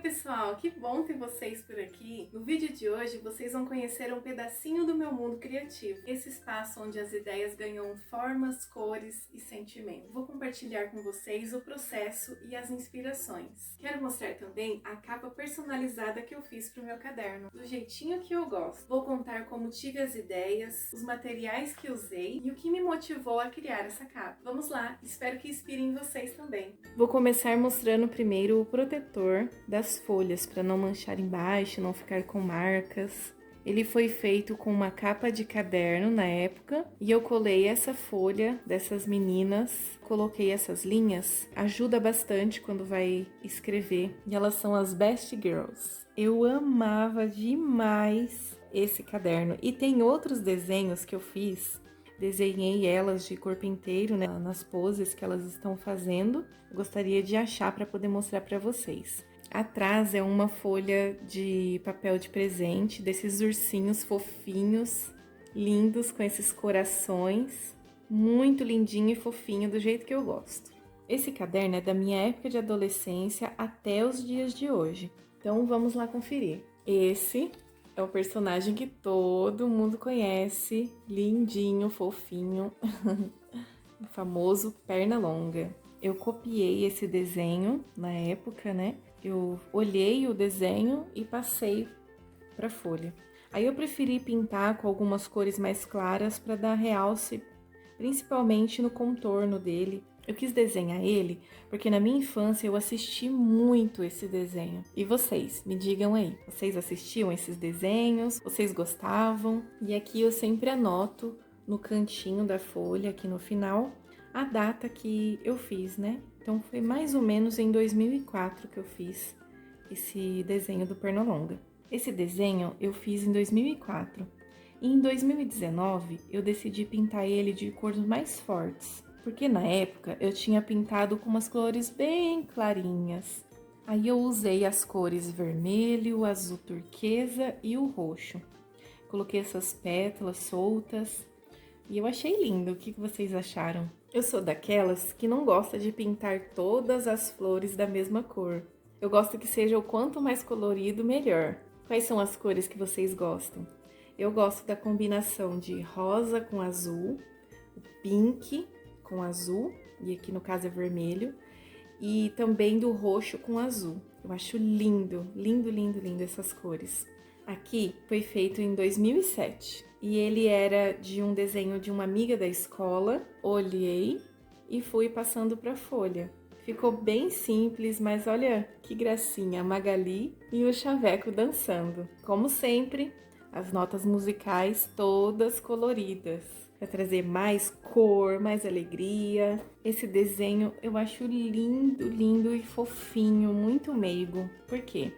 pessoal, que bom ter vocês por aqui. No vídeo de hoje vocês vão conhecer um pedacinho do meu mundo criativo, esse espaço onde as ideias ganham formas, cores e sentimentos. Vou compartilhar com vocês o processo e as inspirações. Quero mostrar também a capa personalizada que eu fiz para o meu caderno, do jeitinho que eu gosto. Vou contar como tive as ideias, os materiais que usei e o que me motivou a criar essa capa. Vamos lá, espero que inspirem vocês também. Vou começar mostrando primeiro o protetor das folhas para não manchar embaixo, não ficar com marcas. Ele foi feito com uma capa de caderno na época e eu colei essa folha dessas meninas, coloquei essas linhas, ajuda bastante quando vai escrever e elas são as Best Girls. Eu amava demais esse caderno e tem outros desenhos que eu fiz. Desenhei elas de corpo inteiro, né, nas poses que elas estão fazendo. Eu gostaria de achar para poder mostrar para vocês. Atrás é uma folha de papel de presente, desses ursinhos fofinhos, lindos, com esses corações. Muito lindinho e fofinho, do jeito que eu gosto. Esse caderno é da minha época de adolescência até os dias de hoje. Então vamos lá conferir. Esse é o personagem que todo mundo conhece, lindinho, fofinho, o famoso Pernalonga. Eu copiei esse desenho na época, né? Eu olhei o desenho e passei para folha. Aí eu preferi pintar com algumas cores mais claras para dar realce, principalmente no contorno dele. Eu quis desenhar ele porque na minha infância eu assisti muito esse desenho. E vocês, me digam aí, vocês assistiam esses desenhos? Vocês gostavam? E aqui eu sempre anoto no cantinho da folha, aqui no final, a data que eu fiz, né? Então foi mais ou menos em 2004 que eu fiz esse desenho do Pernalonga. Esse desenho eu fiz em 2004. E em 2019 eu decidi pintar ele de cores mais fortes. Porque na época eu tinha pintado com umas cores bem clarinhas. Aí eu usei as cores vermelho, azul turquesa e o roxo. Coloquei essas pétalas soltas e eu achei lindo. O que vocês acharam? Eu sou daquelas que não gosta de pintar todas as flores da mesma cor. Eu gosto que seja o quanto mais colorido, melhor. Quais são as cores que vocês gostam? Eu gosto da combinação de rosa com azul, o pink com azul, e aqui no caso é vermelho, e também do roxo com azul. Eu acho lindo, lindo, lindo, lindo essas cores. Aqui foi feito em 2007 e ele era de um desenho de uma amiga da escola. Olhei e fui passando para folha. Ficou bem simples, mas olha que gracinha, a Magali e o Chaveco dançando. Como sempre, as notas musicais todas coloridas, para trazer mais cor, mais alegria. Esse desenho eu acho lindo, lindo e fofinho, muito meigo. Por quê?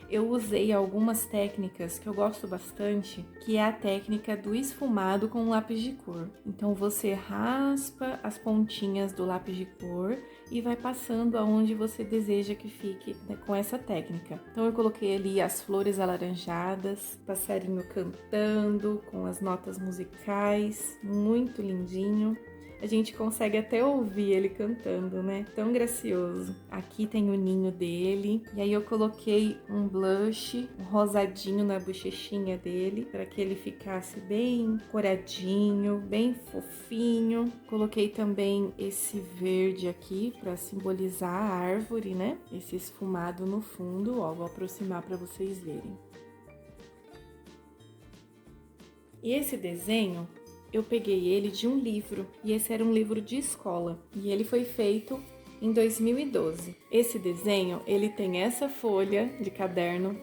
Eu usei algumas técnicas que eu gosto bastante, que é a técnica do esfumado com lápis de cor. Então você raspa as pontinhas do lápis de cor e vai passando aonde você deseja que fique, né, com essa técnica. Então eu coloquei ali as flores alaranjadas, passarinho cantando com as notas musicais, muito lindinho. A gente consegue até ouvir ele cantando, né? Tão gracioso. Aqui tem o ninho dele. E aí eu coloquei um blush, um rosadinho na bochechinha dele, para que ele ficasse bem coradinho, bem fofinho. Coloquei também esse verde aqui para simbolizar a árvore, né? Esse esfumado no fundo, ó, vou aproximar para vocês verem. E esse desenho eu peguei ele de um livro, e esse era um livro de escola, e ele foi feito em 2012. Esse desenho, ele tem essa folha de caderno,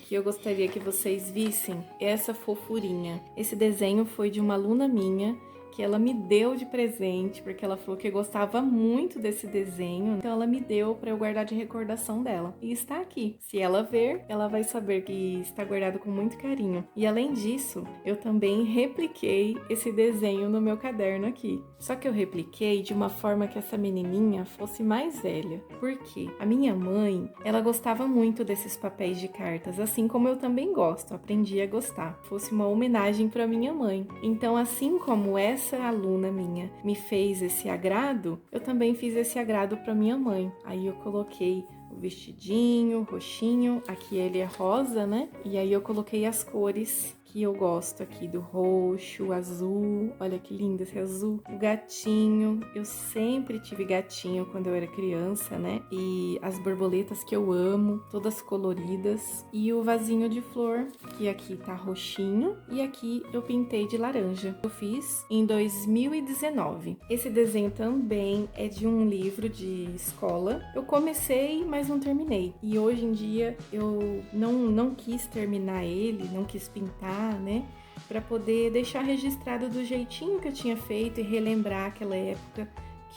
que eu gostaria que vocês vissem essa fofurinha. Esse desenho foi de uma aluna minha, que ela me deu de presente, porque ela falou que gostava muito desse desenho, então ela me deu para eu guardar de recordação dela. E está aqui. Se ela ver, ela vai saber que está guardado com muito carinho. E além disso, eu também repliquei esse desenho no meu caderno aqui. Só que eu repliquei de uma forma que essa menininha fosse mais velha. Por quê? A minha mãe, ela gostava muito desses papéis de cartas, assim como eu também gosto, aprendi a gostar. Fosse uma homenagem para minha mãe. Então, assim como essa aluna minha me fez esse agrado, eu também fiz esse agrado para minha mãe. Aí eu coloquei o vestidinho, roxinho. Aqui ele é rosa, né? E aí eu coloquei as cores que eu gosto aqui, do roxo, azul. Olha que lindo esse azul. O gatinho, eu sempre tive gatinho quando eu era criança, né? E as borboletas que eu amo, todas coloridas. E o vasinho de flor, que aqui tá roxinho. E aqui eu pintei de laranja. Eu fiz em 2019. Esse desenho também é de um livro de escola. Eu comecei, mas não terminei. E hoje em dia eu não quis terminar ele, não quis pintar, né, para poder deixar registrado do jeitinho que eu tinha feito e relembrar aquela época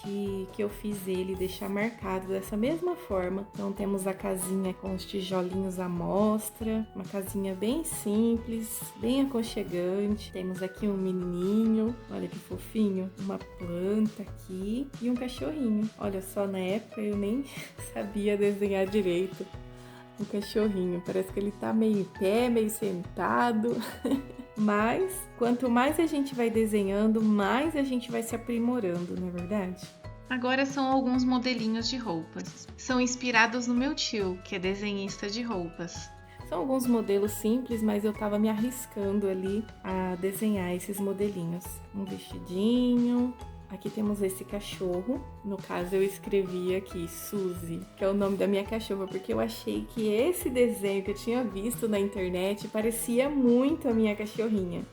que eu fiz ele, deixar marcado dessa mesma forma. Então temos a casinha com os tijolinhos à mostra, uma casinha bem simples, bem aconchegante. Temos aqui um menininho, olha que fofinho, uma planta aqui e um cachorrinho. Olha só, na época eu nem sabia desenhar direito. O cachorrinho, parece que ele tá meio em pé, meio sentado. Mas, quanto mais a gente vai desenhando, mais a gente vai se aprimorando, não é verdade? Agora são alguns modelinhos de roupas. São inspirados no meu tio, que é desenhista de roupas. São alguns modelos simples, mas eu tava me arriscando ali a desenhar esses modelinhos. Um vestidinho. Aqui temos esse cachorro, no caso eu escrevi aqui Suzy, que é o nome da minha cachorra, porque eu achei que esse desenho que eu tinha visto na internet parecia muito a minha cachorrinha.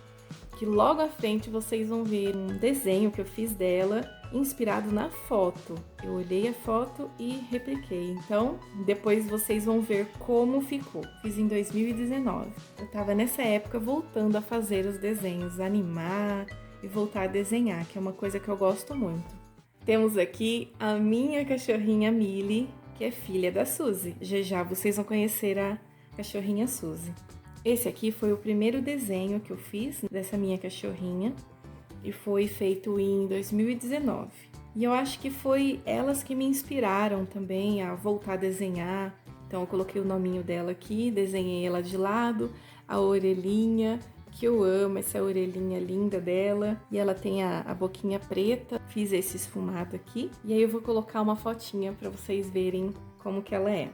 Que logo à frente vocês vão ver um desenho que eu fiz dela, inspirado na foto. Eu olhei a foto e repliquei, então depois vocês vão ver como ficou. Fiz em 2019. Eu tava nessa época voltando a fazer os desenhos, animar e voltar a desenhar, que é uma coisa que eu gosto muito. Temos aqui a minha cachorrinha Millie, que é filha da Suzy. Já vocês vão conhecer a cachorrinha Suzy. Esse aqui foi o primeiro desenho que eu fiz dessa minha cachorrinha e foi feito em 2019. E eu acho que foi elas que me inspiraram também a voltar a desenhar. Então eu coloquei o nominho dela aqui, desenhei ela de lado, a orelhinha, que eu amo essa orelhinha linda dela, e ela tem a boquinha preta. Fiz esse esfumado aqui, e aí eu vou colocar uma fotinha para vocês verem como que ela é.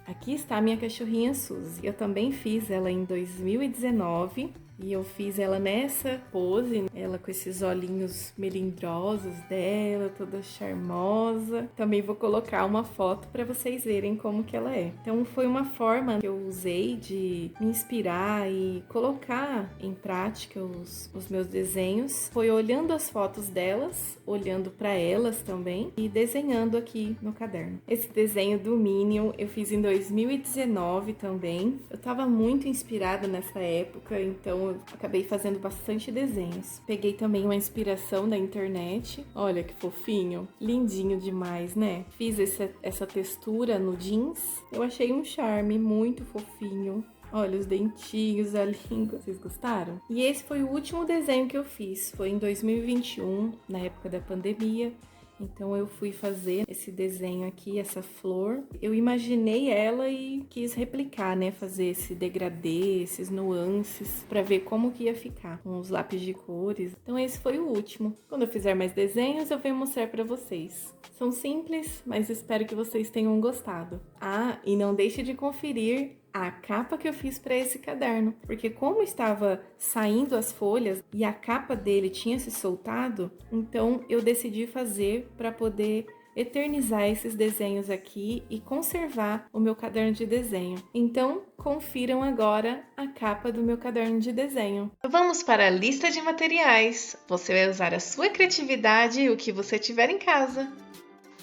Aqui está a minha cachorrinha Suzy. Eu também fiz ela em 2019 e eu fiz ela nessa pose, ela com esses olhinhos melindrosos dela, toda charmosa. Também vou colocar uma foto para vocês verem como que ela é. Então foi uma forma que eu usei de me inspirar e colocar em prática os meus desenhos. Foi olhando as fotos delas, olhando para elas também e desenhando aqui no caderno. Esse desenho do Minion eu fiz em 2019 também. Eu tava muito inspirada nessa época, então eu acabei fazendo bastante desenhos. Peguei também uma inspiração da internet. Olha que fofinho, lindinho demais, né? Fiz essa textura no jeans. Eu achei um charme, muito fofinho. Olha os dentinhos, a língua. Vocês gostaram? E esse foi o último desenho que eu fiz. Foi em 2021, na época da pandemia. Então eu fui fazer esse desenho aqui, essa flor. Eu imaginei ela e quis replicar, né? Fazer esse degradê, esses nuances, pra ver como que ia ficar com os lápis de cores. Então esse foi o último. Quando eu fizer mais desenhos, eu venho mostrar pra vocês. São simples, mas espero que vocês tenham gostado. Ah, e não deixe de conferir a capa que eu fiz para esse caderno, porque como estava saindo as folhas e a capa dele tinha se soltado, então eu decidi fazer para poder eternizar esses desenhos aqui e conservar o meu caderno de desenho. Então, confiram agora a capa do meu caderno de desenho. Vamos para a lista de materiais. Você vai usar a sua criatividade e o que você tiver em casa.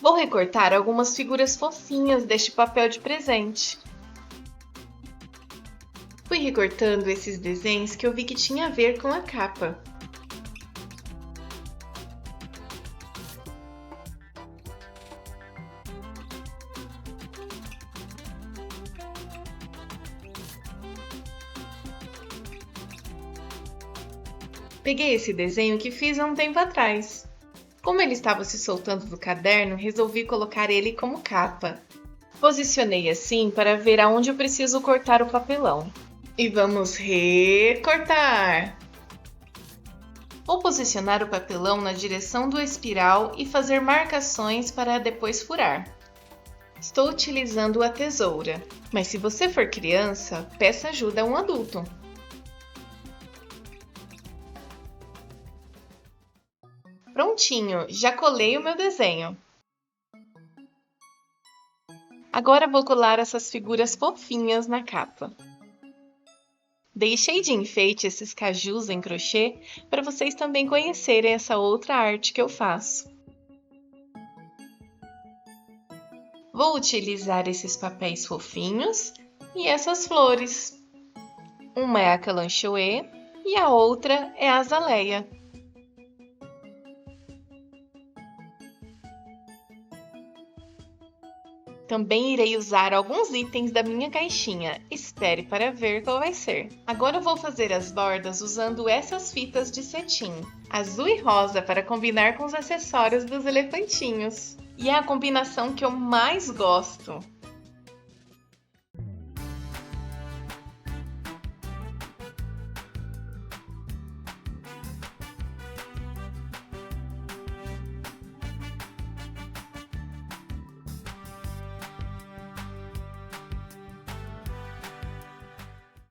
Vou recortar algumas figuras fofinhas deste papel de presente. Fui recortando esses desenhos que eu vi que tinha a ver com a capa. Peguei esse desenho que fiz há um tempo atrás. Como ele estava se soltando do caderno, resolvi colocar ele como capa. Posicionei assim para ver aonde eu preciso cortar o papelão. E vamos recortar! Vou posicionar o papelão na direção do espiral e fazer marcações para depois furar. Estou utilizando a tesoura, mas se você for criança, peça ajuda a um adulto. Prontinho, já colei o meu desenho. Agora vou colar essas figuras fofinhas na capa. Deixei de enfeite esses cajus em crochê para vocês também conhecerem essa outra arte que eu faço. Vou utilizar esses papéis fofinhos e essas flores. Uma é a calanchoe e a outra é a azaleia. Também irei usar alguns itens da minha caixinha. Espere para ver qual vai ser. Agora eu vou fazer as bordas usando essas fitas de cetim, azul e rosa, para combinar com os acessórios dos elefantinhos. E é a combinação que eu mais gosto.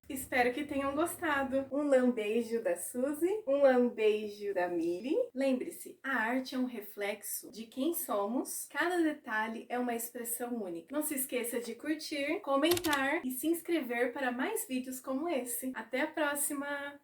Espero que tenham gostado. Um lambeijo da Suzy, um lambeijo da Miri. Lembre-se, a arte é um reflexo de quem somos. Cada detalhe é uma expressão única. Não se esqueça de curtir, comentar e se inscrever para mais vídeos como esse. Até a próxima!